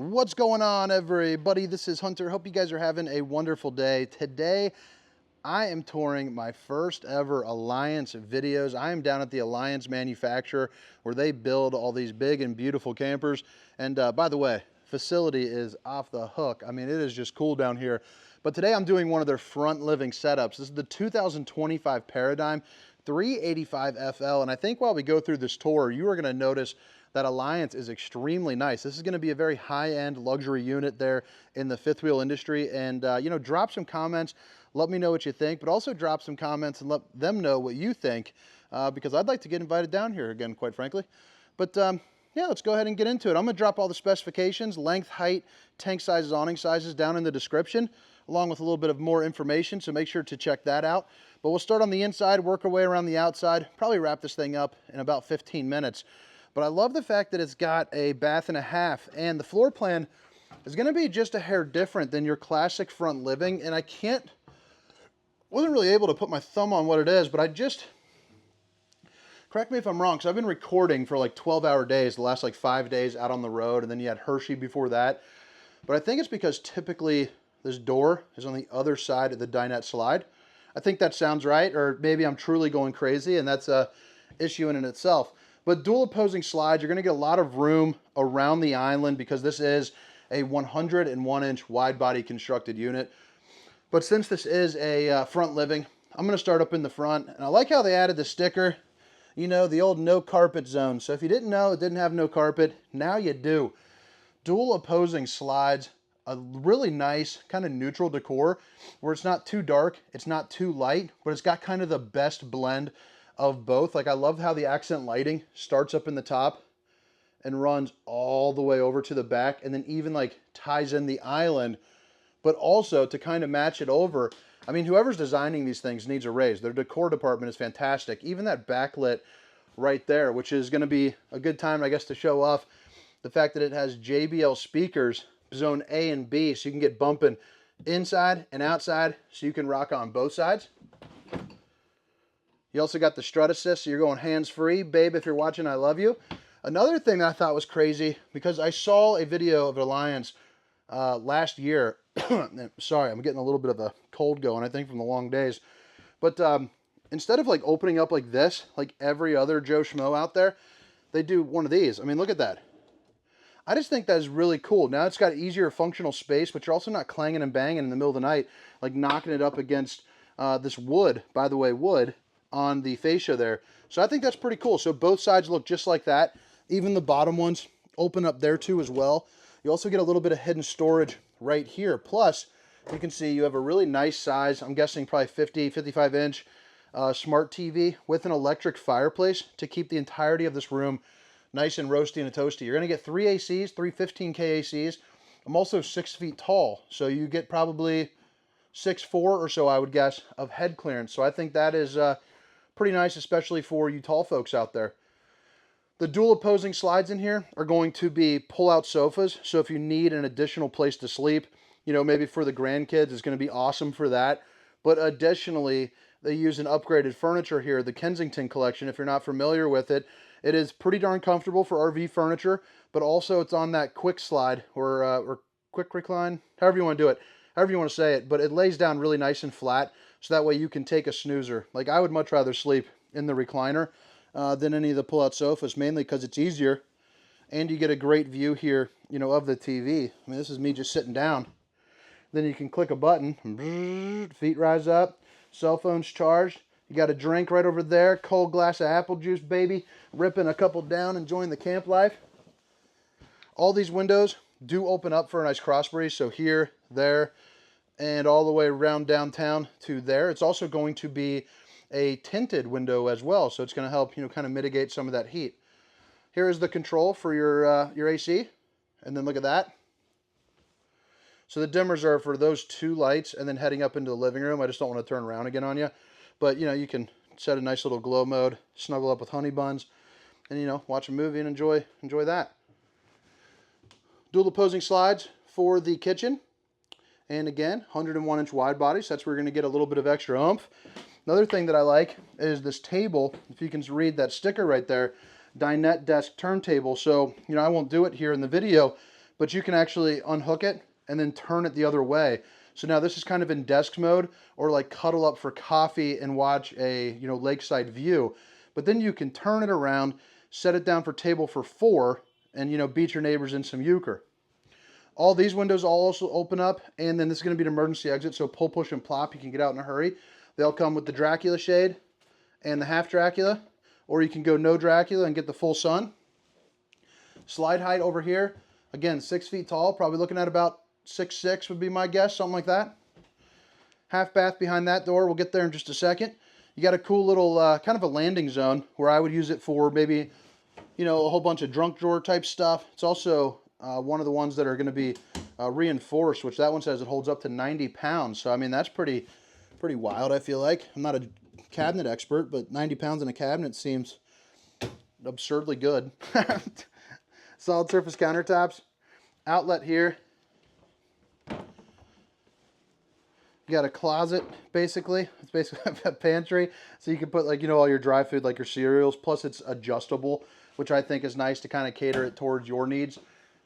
What's going on, everybody? This is Hunter. Hope you guys are having a wonderful day. Today, I am touring my first ever Alliance videos. I am down at the Alliance manufacturer where they build all these big and beautiful campers. And by the way, facility is off the hook. I mean, it is just cool down here. But today I'm doing one of their front living setups. This is the 2025 Paradigm 385 FL. And I think while we go through this tour, you are going to notice that Alliance is extremely nice. This is going to be a very high-end luxury unit there in the fifth wheel industry. And, you know, drop some comments. Let me know what you think, but also drop some comments and let them know what you think, because I'd like to get invited down here again, quite frankly. But, yeah, let's go ahead and get into it. I'm going to drop all the specifications, length, height, tank sizes, awning sizes down in the description, along with a little bit of more information, so make sure to check that out. But we'll start on the inside, work our way around the outside, probably wrap this thing up in about 15 minutes. But I love the fact that it's got a bath and a half, and the floor plan is going to be just a hair different than your classic front living. And I wasn't really able to put my thumb on what it is, but correct me if I'm wrong, because I've been recording for like 12-hour days, the last like 5 days out on the road, and then you had Hershey before that. But I think it's because typically this door is on the other side of the dinette slide. I think that sounds right, or maybe I'm truly going crazy, and that's a issue in itself. But dual opposing slides, you're going to get a lot of room around the island because this is a 101-inch wide body constructed unit. But since this is a front living, I'm going to start up in the front. And I like how they added the sticker, you know, the old no carpet zone. So if you didn't know it didn't have no carpet, now you do. Dual opposing slides, a really nice kind of neutral decor where it's not too dark, it's not too light, but it's got kind of the best blend of both. Like, I love how the accent lighting starts up in the top and runs all the way over to the back, and then even like ties in the island, but also to kind of match it over. I mean, whoever's designing these things needs a raise. Their decor department is fantastic. Even that backlit right there, which is going to be a good time, I guess, to show off the fact that it has JBL speakers, zone A and B, so you can get bumping inside and outside, so you can rock on both sides. You also got the strut assist, so you're going hands-free. Babe, if you're watching, I love you. Another thing that I thought was crazy, because I saw a video of Alliance last year. Sorry, I'm getting a little bit of a cold going, I think, from the long days. But instead of like opening up like this, like every other Joe Schmo out there, they do one of these. I mean, look at that. I just think that is really cool. Now it's got easier functional space, but you're also not clanging and banging in the middle of the night, like knocking it up against this wood, by the way, wood, on the fascia there. So I think that's pretty cool. So both sides look just like that. Even the bottom ones open up there too as well. You also get a little bit of hidden storage right here. Plus, you can see you have a really nice size, I'm guessing probably 50, 55-inch smart TV with an electric fireplace to keep the entirety of this room nice and roasty and toasty. You're going to get 3 ACs, 3 15K ACs. I'm also 6 feet tall, so you get probably 6'4" or so, I would guess, of head clearance. So I think that is pretty nice, especially for you tall folks out there. The dual opposing slides in here are going to be pull-out sofas. So if you need an additional place to sleep, you know, maybe for the grandkids, it's going to be awesome for that. But additionally, they use an upgraded furniture here, the Kensington collection. If you're not familiar with it, it is pretty darn comfortable for RV furniture, but also it's on that quick slide or quick recline, however you want to do it, however you want to say it. But it lays down really nice and flat, so that way you can take a snoozer. Like, I would much rather sleep in the recliner than any of the pull-out sofas, mainly because it's easier, and you get a great view here, you know, of the TV. I mean, this is me just sitting down. Then you can click a button, feet rise up, cell phone's charged. You got a drink right over there, cold glass of apple juice, baby, ripping a couple down, enjoying the camp life. All these windows do open up for a nice cross breeze, so here, there, and all the way around downtown to there. It's also going to be a tinted window as well, so it's going to help, you know, kind of mitigate some of that heat. Here is the control for your AC, and then look at that. So the dimmers are for those two lights, and then heading up into the living room. I just don't want to turn around again on you, but you know, you can set a nice little glow mode, snuggle up with honey buns, and you know, watch a movie and enjoy that. Dual opposing slides for the kitchen. And again, 101-inch wide body, so that's where you're going to get a little bit of extra oomph. Another thing that I like is this table. If you can read that sticker right there, dinette desk turntable. So, you know, I won't do it here in the video, but you can actually unhook it and then turn it the other way. So now this is kind of in desk mode, or like cuddle up for coffee and watch a, you know, lakeside view. But then you can turn it around, set it down for table for 4, and, you know, beat your neighbors in some euchre. All these windows all also open up, and then this is going to be an emergency exit, so pull, push, and plop. You can get out in a hurry. They'll come with the Dracula shade and the half Dracula, or you can go no Dracula and get the full sun. Slide height over here, again, 6 feet tall, probably looking at about 6'6" would be my guess, something like that. Half bath behind that door. We'll get there in just a second. You got a cool little kind of a landing zone where I would use it for maybe, you know, a whole bunch of drunk drawer type stuff. It's also one of the ones that are going to be reinforced, which that one says it holds up to 90 pounds. So, I mean, that's pretty wild, I feel like. I'm not a cabinet expert, but 90 pounds in a cabinet seems absurdly good. Solid surface countertops. Outlet here. You got a closet, basically. It's basically a pantry. So you can put, like, you know, all your dry food, like your cereals. Plus it's adjustable, which I think is nice to kind of cater it towards your needs.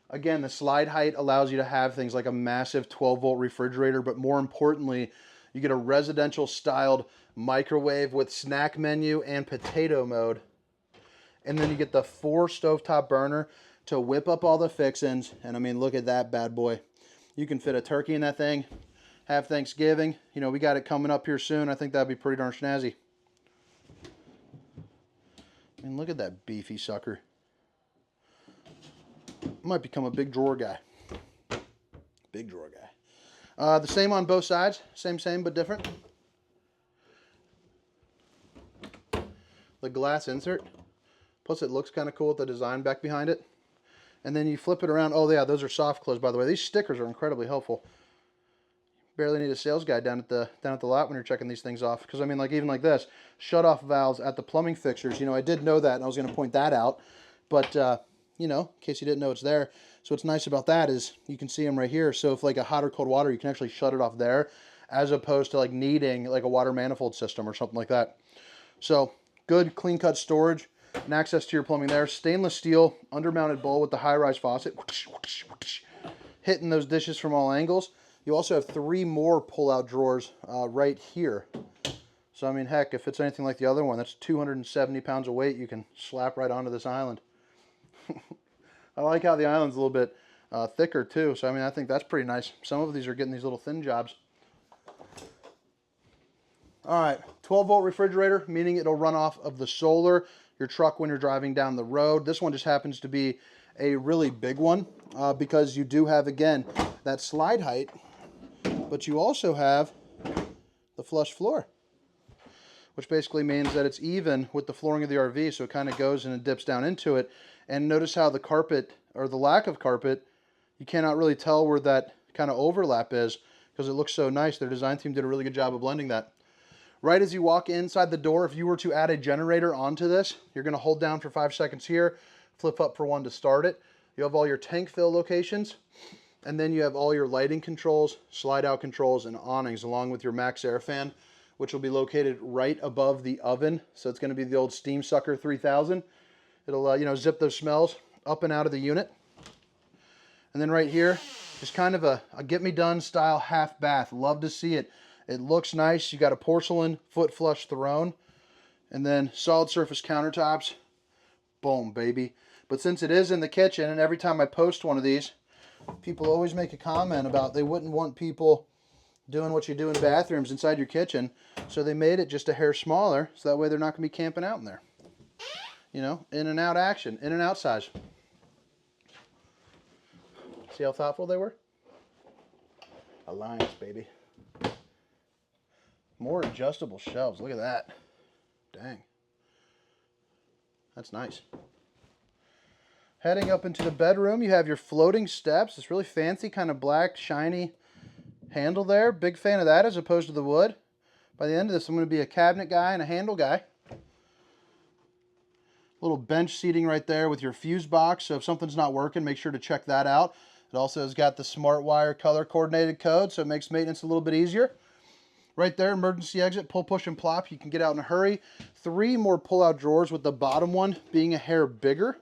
Again, the slide height allows you to have things like a massive 12-volt refrigerator, but more importantly, you get a residential styled microwave with snack menu and potato mode. And then you get the 4 stovetop burner to whip up all the fixins. And I mean, look at that bad boy. You can fit a turkey in that thing. Have Thanksgiving. You know, we got it coming up here soon. I think that'd be pretty darn snazzy. I mean, look at that beefy sucker. Might become a big drawer guy. Big drawer guy. The same on both sides. Same, but different. The glass insert. Plus it looks kind of cool with the design back behind it. And then you flip it around. Oh yeah, those are soft close, by the way. These stickers are incredibly helpful. Barely need a sales guy down at the lot when you're checking these things off. Because I mean, like, even like this, shut-off valves at the plumbing fixtures. You know, I did know that, and I was going to point that out. But, you know, in case you didn't know it's there. So what's nice about that is you can see them right here. So if like a hot or cold water, you can actually shut it off there, as opposed to like needing like a water manifold system or something like that. So good clean-cut storage and access to your plumbing there. Stainless steel undermounted bowl with the high-rise faucet. Hitting those dishes from all angles. You also have 3 more pull-out drawers right here. So, I mean, heck, if it's anything like the other one, that's 270 pounds of weight you can slap right onto this island. I like how the island's a little bit thicker, too. So, I mean, I think that's pretty nice. Some of these are getting these little thin jobs. All right, 12-volt refrigerator, meaning it'll run off of the solar, your truck when you're driving down the road. This one just happens to be a really big one because you do have, again, that slide height. But you also have the flush floor, which basically means that it's even with the flooring of the RV, so it kind of goes and it dips down into it. And notice how the carpet, or the lack of carpet, you cannot really tell where that kind of overlap is because it looks so nice. Their design team did a really good job of blending that. Right as you walk inside the door, if you were to add a generator onto this, you're going to hold down for 5 seconds here, flip up for 1 to start it. You have all your tank fill locations. And then you have all your lighting controls, slide out controls, and awnings, along with your max air fan, which will be located right above the oven. So it's going to be the old Steam Sucker 3000. It'll, you know, zip those smells up and out of the unit. And then right here is kind of a get me done style half bath. Love to see it. It looks nice. You got a porcelain foot flush throne, and then solid surface countertops. Boom, baby. But since it is in the kitchen, and every time I post one of these, people always make a comment about they wouldn't want people doing what you do in bathrooms inside your kitchen. So they made it just a hair smaller, so that way they're not going to be camping out in there. You know, in and out action, in and out size. See how thoughtful they were? Alliance, baby. More adjustable shelves. Look at that. Dang. That's nice. Heading up into the bedroom, you have your floating steps. This really fancy kind of black, shiny handle there. Big fan of that as opposed to the wood. By the end of this, I'm going to be a cabinet guy and a handle guy. Little bench seating right there with your fuse box. So if something's not working, make sure to check that out. It also has got the smart wire color coordinated code, so it makes maintenance a little bit easier. Right there, emergency exit, pull, push, and plop. You can get out in a hurry. 3 more pull-out drawers with the bottom one being a hair bigger.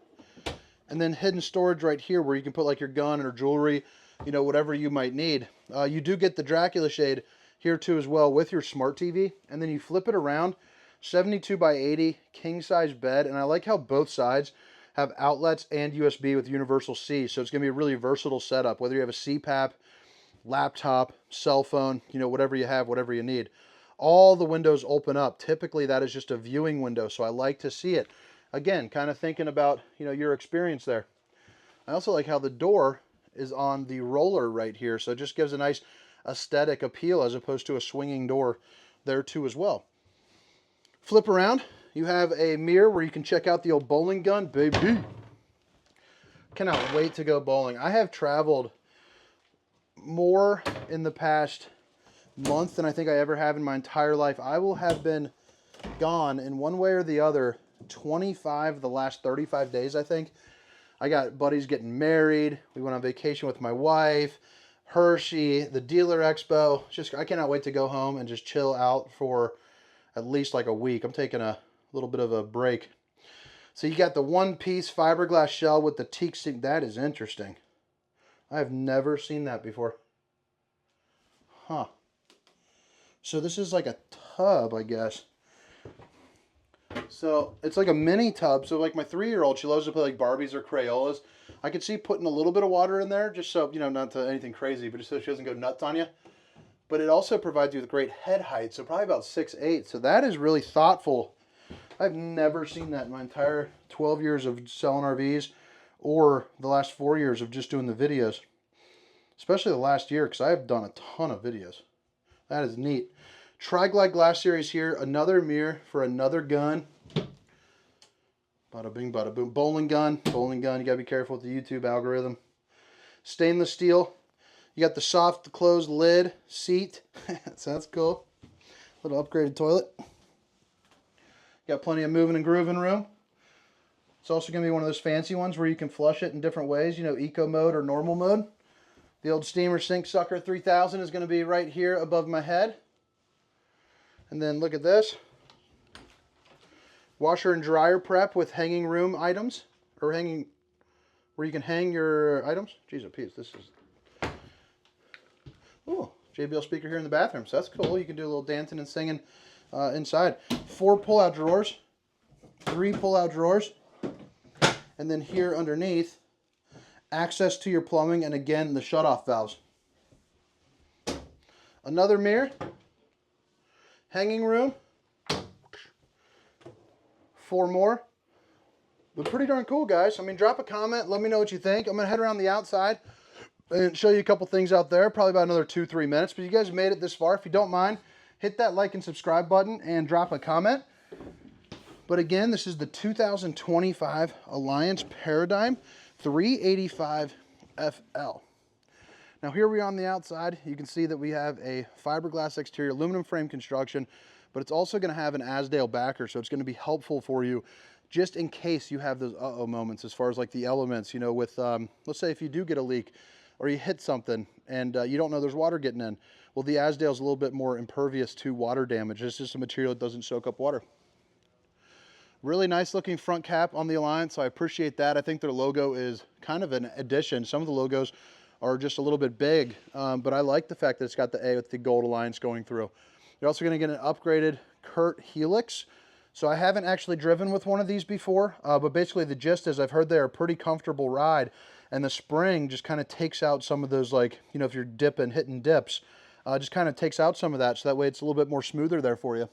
And then hidden storage right here where you can put like your gun or jewelry, you know, whatever you might need. You do get the Dracula shade here too as well with your smart TV. And then you flip it around, 72 by 80, king size bed. And I like how both sides have outlets and USB with universal C. So it's going to be a really versatile setup, whether you have a CPAP, laptop, cell phone, you know, whatever you have, whatever you need. All the windows open up. Typically that is just a viewing window, so I like to see it. Again, kind of thinking about, you know, your experience there. I also like how the door is on the roller right here, so it just gives a nice aesthetic appeal as opposed to a swinging door there too as well. Flip around, you have a mirror where you can check out the old bowling gun, baby. Cannot wait to go bowling. I have traveled more in the past month than I think I ever have in my entire life. I will have been gone in one way or the other 25 of the last 35 days, I think. I got buddies getting married. We went on vacation with my wife, Hershey, the dealer expo. Just, I cannot wait to go home and just chill out for at least like a week. I'm taking a little bit of a break. So you got the one-piece fiberglass shell with the teak sink. That is interesting. I have never seen that before. Huh. So this is like a tub, I guess. So it's like a mini tub. So like my 3-year-old, she loves to play like Barbies or Crayolas. I could see putting a little bit of water in there just so, you know, not to anything crazy, but just so she doesn't go nuts on you. But it also provides you with great head height, so probably about 6'8". So that is really thoughtful. I've never seen that in my entire 12 years of selling RVs or the last 4 years of just doing the videos. Especially the last year, because I have done a ton of videos. That is neat. Tri-Glide glass series here. Another mirror for another gun. Bada bing, bada boom. Bowling gun. Bowling gun. You got to be careful with the YouTube algorithm. Stainless steel. You got the soft closed lid seat. Sounds cool. Little upgraded toilet. Got plenty of moving and grooving room. It's also going to be one of those fancy ones where you can flush it in different ways. You know, eco mode or normal mode. The old steamer sink sucker 3000 is going to be right here above my head. And then look at this. Washer and dryer prep with hanging room items. Or hanging, where you can hang your items. Jeez, Pete, this is... Oh, JBL speaker here in the bathroom. So that's cool. You can do a little dancing and singing inside. 4 pull-out drawers. 3 pull-out drawers. And then here underneath, access to your plumbing, and again, the shutoff valves. Another mirror. Hanging room. 4 more. But pretty darn cool, guys. I mean, drop a comment. Let me know what you think. I'm going to head around the outside and show you a couple things out there. Probably about another 2-3 minutes. But you guys made it this far. If you don't mind, hit that like and subscribe button and drop a comment. But again, this is the 2025 Alliance Paradigm 385 FL. Now here we are on the outside. You can see that we have a fiberglass exterior, aluminum frame construction, but it's also going to have an Azdale backer, so it's going to be helpful for you just in case you have those uh-oh moments as far as like the elements, you know, with, let's say if you do get a leak or you hit something and you don't know there's water getting in. Well, the Azdale is a little bit more impervious to water damage. It's just a material that doesn't soak up water. Really nice looking front cap on the Alliance, so I appreciate that. I think their logo is kind of an addition. Some of the logos are just a little bit big, but I like the fact that it's got the A with the gold Alliance going through. You're also going to get an upgraded Curt Helix. So I haven't actually driven with one of these before, but basically the gist is I've heard they're a pretty comfortable ride, and the spring just kind of takes out some of those, like, you know, if you're dipping, hitting dips, just kind of takes out some of that, so that way it's a little bit more smoother there for you.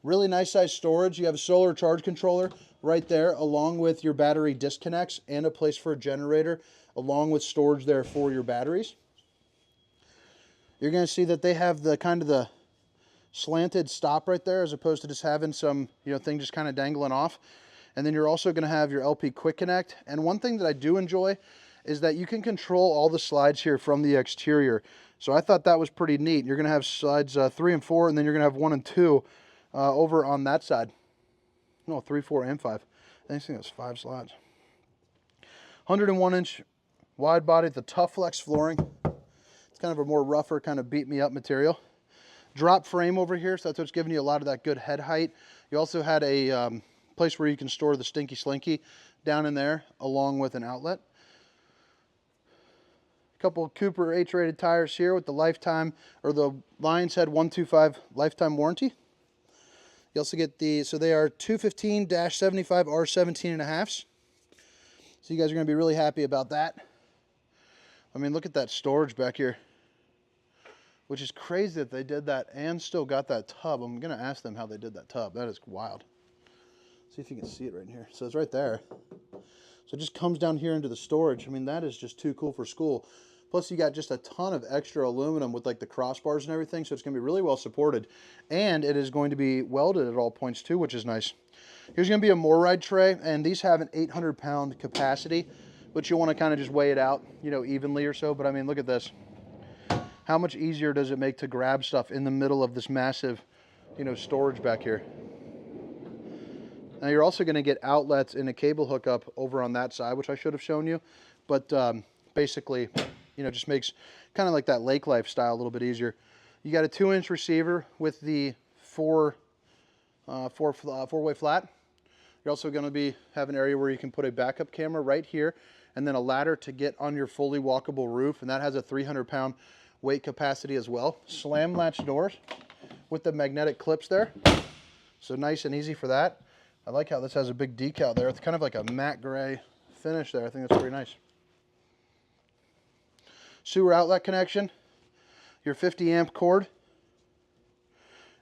Really nice size storage. You have a solar charge controller right there, along with your battery disconnects and a place for a generator, along with storage there for your batteries. You're going to see that they have the kind of the slanted stop right there, as opposed to just having some, you know, thing just kind of dangling off. And then you're also going to have your LP Quick Connect. And one thing that I do enjoy is that you can control all the slides here from the exterior. So I thought that was pretty neat. You're going to have slides 3 and 4, and then you're going to have 1 and 2 over on that side. No, 3, 4, and 5. I think that's 5 slides. 101-inch wide body, the Tough Flex flooring. It's kind of a more rougher, kind of beat me up material. Drop frame over here, so that's what's giving you a lot of that good head height. You also had a place where you can store the Stinky Slinky down in there, along with an outlet. A couple of Cooper H-rated tires here with the lifetime, or the Lions Head 125 lifetime warranty. You also get the, so they are 215-75 R17.5s. So you guys are going to be really happy about that. I mean, look at that storage back here, which is crazy that they did that and still got that tub. I'm going to ask them how they did that tub. That is wild. See if you can see it right here. So it's right there. So it just comes down here into the storage. I mean, that is just too cool for school. Plus, you got just a ton of extra aluminum with like the crossbars and everything. So it's going to be really well supported. And it is going to be welded at all points too, which is nice. Here's going to be a MORryde tray. And these have an 800-pound capacity, but you'll want to kind of just weigh it out, you know, evenly or so. But I mean, look at this. How much easier does it make to grab stuff in the middle of this massive, you know, storage back here? Now you're also going to get outlets and a cable hookup over on that side, which I should have shown you. But basically, you know, just makes kind of like that lake life style a little bit easier. You got a 2-inch receiver with the four-way flat. You're also going to have an area where you can put a backup camera right here, and then a ladder to get on your fully walkable roof, and that has a 300-pound weight capacity as well. Slam latch doors with the magnetic clips there, so nice and easy for that. I like how this has a big decal there. It's kind of like a matte gray finish there. I think that's pretty nice. Sewer outlet connection, your 50-amp cord,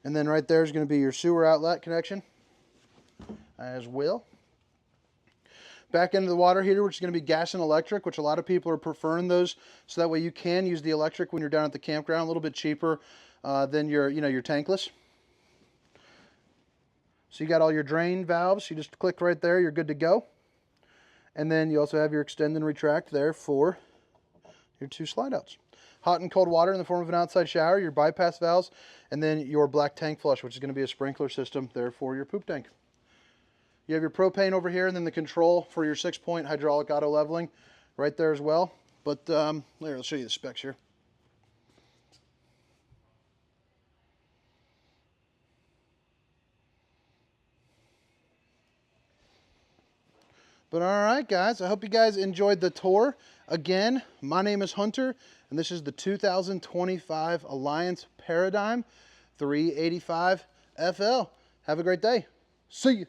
and then right there is going to be your sewer outlet connection as well. Back into the water heater, which is going to be gas and electric, which a lot of people are preferring those, so that way you can use the electric when you're down at the campground, a little bit cheaper than your tankless. So you got all your drain valves. You just click right there, you're good to go. And then you also have your extend and retract there for your 2 slide outs. Hot and cold water in the form of an outside shower, your bypass valves, and then your black tank flush, which is going to be a sprinkler system there for your poop tank. You have your propane over here, and then the control for your 6-point hydraulic auto leveling right there as well. But here, I'll show you the specs here. But all right, guys, I hope you guys enjoyed the tour. Again, my name is Hunter, and this is the 2025 Alliance Paradigm 385 FL. Have a great day. See you.